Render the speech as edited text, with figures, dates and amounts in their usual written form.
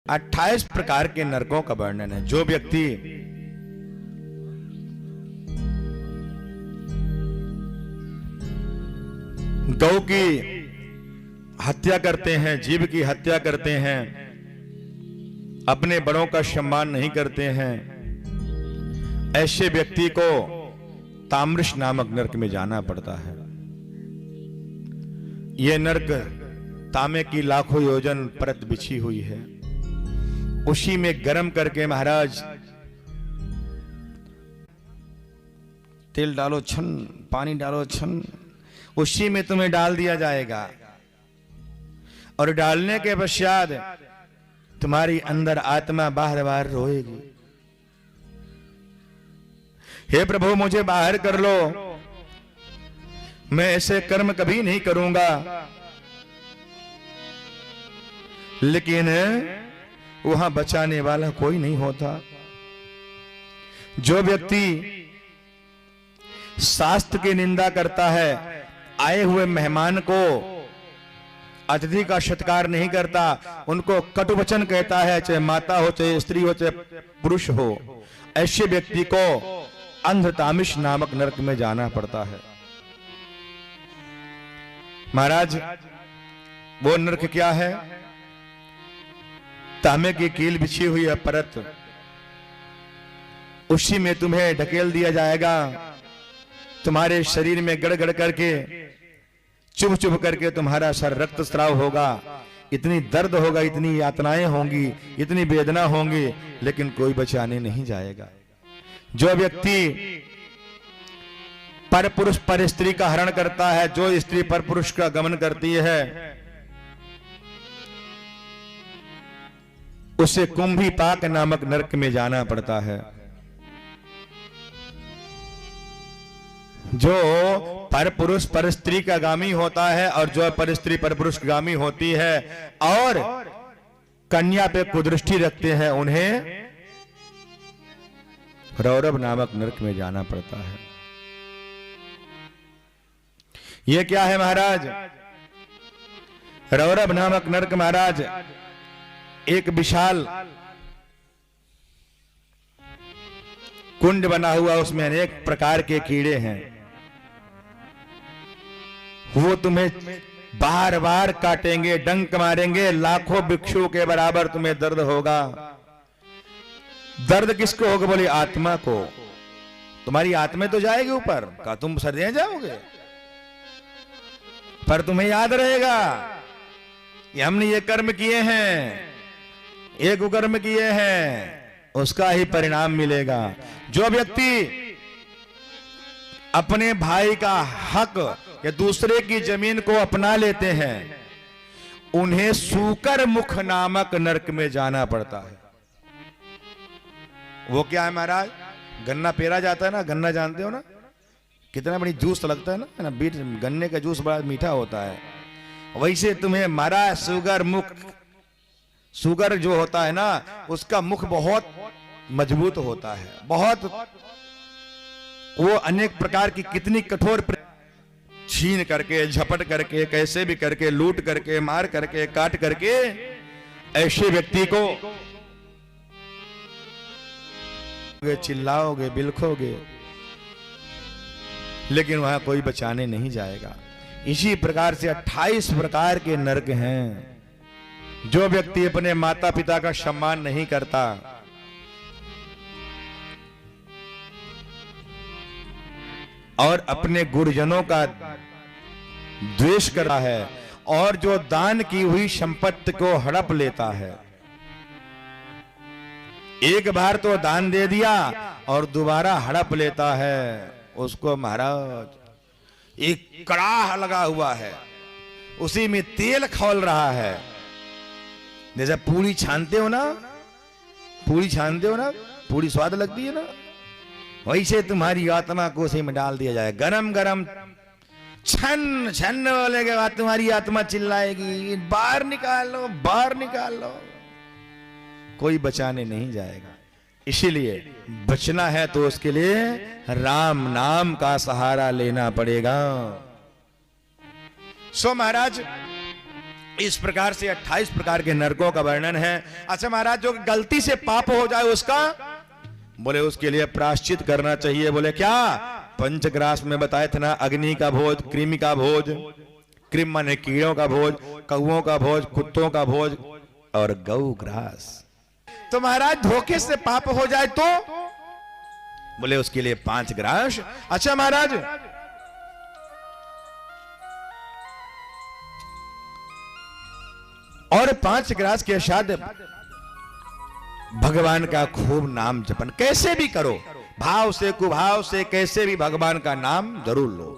28 प्रकार के नरकों का वर्णन है। जो व्यक्ति गौ की हत्या करते हैं, जीव की हत्या करते हैं, अपने बड़ों का सम्मान नहीं करते हैं, ऐसे व्यक्ति को ताम्रश नामक नरक में जाना पड़ता है। यह नरक तांबे की लाखों योजन परत बिछी हुई है, उसी में गर्म करके महाराज तेल डालो छन, पानी डालो छन, उसी में तुम्हें डाल दिया जाएगा और डालने के पश्चात तुम्हारी अंदर आत्मा बाहर बाहर रोएगी, हे प्रभु मुझे बाहर कर लो, मैं ऐसे कर्म कभी नहीं करूंगा। लेकिन वहां बचाने वाला कोई नहीं होता। जो व्यक्ति शास्त्र की निंदा करता है, आए हुए मेहमान को, अतिथि का सत्कार नहीं करता, उनको कटु वचन कहता है, चाहे माता हो, चाहे स्त्री हो, चाहे पुरुष हो, ऐसे व्यक्ति को अंधतामिश नामक नरक में जाना पड़ता है। महाराज वो नरक क्या है? तांबे की कील बिछी हुई है परत, उसी में तुम्हें ढकेल दिया जाएगा। तुम्हारे शरीर में गड़गड़ करके, चुभ चुभ करके तुम्हारा सर रक्तस्राव होगा, इतनी दर्द होगा, इतनी यातनाएं होंगी, इतनी वेदना होंगी, लेकिन कोई बचाने नहीं जाएगा। जो व्यक्ति पर पुरुष पर स्त्री का हरण करता है, जो स्त्री पर पुरुष का गमन करती है, उसे कुंभी पाक नामक नरक में जाना पड़ता है। जो पर पुरुष पर स्त्री का गामी होता है और जो पर स्त्री पर पुरुष गामी होती है और कन्या पे कुदृष्टि रखते हैं, उन्हें रौरव नामक नरक में जाना पड़ता है। यह क्या है महाराज? रौरव नामक नरक महाराज एक विशाल कुंड बना हुआ, उसमें अनेक प्रकार के कीड़े हैं, वो तुम्हें बार बार काटेंगे, डंक मारेंगे, लाखों भिक्षुओं के बराबर तुम्हें दर्द होगा। दर्द किसको होगा? बोले आत्मा को। तुम्हारी आत्मा तो जाएगी ऊपर, का तुम सर जाओगे, पर तुम्हें याद रहेगा कि हमने ये कर्म किए हैं, एक कर्म किए हैं, उसका ही परिणाम मिलेगा। जो व्यक्ति अपने भाई का हक या दूसरे की जमीन को अपना लेते हैं, उन्हें सूकर मुख नामक नरक में जाना पड़ता है। वो क्या है महाराज? गन्ना पेरा जाता है ना, गन्ना जानते हो ना, कितना बड़ी जूस लगता है ना, बीट गन्ने का जूस बड़ा मीठा होता है। वैसे तुम्हें मारा सुगर मुख, सुगर जो होता है ना, उसका मुख बहुत मजबूत होता है, बहुत, वो अनेक प्रकार की कितनी कठोर छीन करके, झपट करके, कैसे भी करके, लूट करके, मार करके, काट करके ऐसे व्यक्ति को चिल्लाओगे, बिलखोगे, लेकिन वहां कोई बचाने नहीं जाएगा। इसी प्रकार से 28 प्रकार के नरक हैं। जो व्यक्ति अपने माता पिता का सम्मान नहीं करता, और अपने गुरुजनों का द्वेष करता है, और जो दान की हुई संपत्ति को हड़प लेता है, एक बार तो दान दे दिया और दोबारा हड़प लेता है, उसको महाराज एक कड़ाह लगा हुआ है, उसी में तेल खौल रहा है। जैसे पूरी छानते हो ना, पूरी छानते हो ना, पूरी स्वाद लगती है ना, वैसे तुम्हारी आत्मा को उसी में डाल दिया जाए। गरम गरम छन छन बोले के बाद तुम्हारी आत्मा चिल्लाएगी, बाहर निकालो, बाहर निकालो, कोई बचाने नहीं जाएगा। इसीलिए बचना है तो उसके लिए राम नाम का सहारा लेना पड़ेगा। सो महाराज इस प्रकार से 28 प्रकार के नरकों का वर्णन है। अच्छा महाराज, जो गलती से पाप हो जाए उसका, बोले उसके लिए प्रायश्चित करना चाहिए। बोले क्या? पंचग्रास में बताए थे ना, अग्नि का भोज, कृमि का भोज, कृम माने कीड़ों का भोज, कौओं का भोज, कुत्तों का भोज और गौ ग्रास। तो महाराज धोखे से पाप हो जाए तो बोले उसके लिए 5 ग्रास। अच्छा महाराज, और 5 ग्रास के साथ भगवान का खूब नाम जपन, कैसे भी करो, भाव से कुभाव से कैसे भी भगवान का नाम जरूर लो।